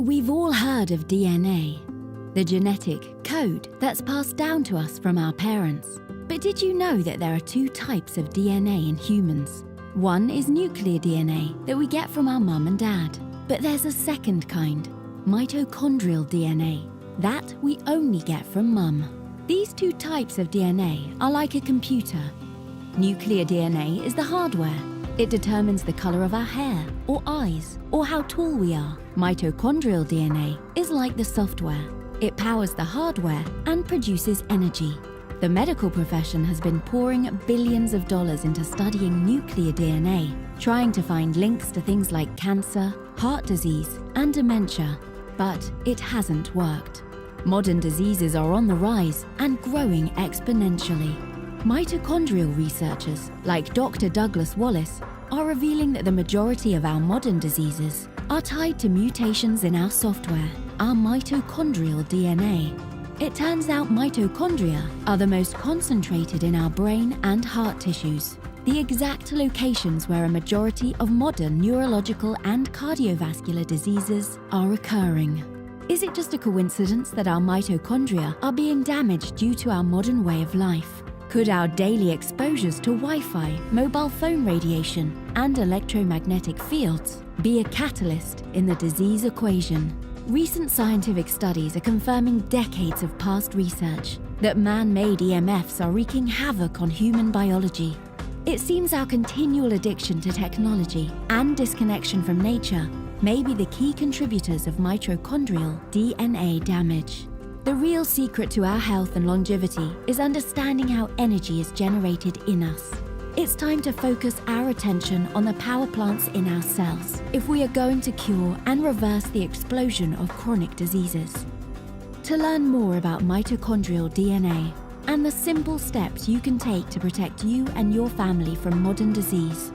We've all heard of DNA, the genetic code that's passed down to us from our parents. But did you know that there are two types of DNA in humans? One is nuclear DNA that we get from our mum and dad. But there's a second kind, mitochondrial DNA, that we only get from mum. These two types of DNA are like a computer. Nuclear DNA is the hardware. It determines the color of our hair or eyes or how tall we are. Mitochondrial DNA is like the software. It powers the hardware and produces energy. The medical profession has been pouring billions of dollars into studying nuclear DNA, trying to find links to things like cancer, heart disease, and dementia. But it hasn't worked. Modern diseases are on the rise and growing exponentially. Mitochondrial researchers, like Dr. Douglas Wallace, are revealing that the majority of our modern diseases are tied to mutations in our software, our mitochondrial DNA. It turns out mitochondria are the most concentrated in our brain and heart tissues, the exact locations where a majority of modern neurological and cardiovascular diseases are occurring. Is it just a coincidence that our mitochondria are being damaged due to our modern way of life? Could our daily exposures to Wi-Fi, mobile phone radiation, and electromagnetic fields be a catalyst in the disease equation? Recent scientific studies are confirming decades of past research that man-made EMFs are wreaking havoc on human biology. It seems our continual addiction to technology and disconnection from nature may be the key contributors of mitochondrial DNA damage. The real secret to our health and longevity is understanding how energy is generated in us. It's time to focus our attention on the power plants in our cells if we are going to cure and reverse the explosion of chronic diseases. To learn more about mitochondrial DNA and the simple steps you can take to protect you and your family from modern disease,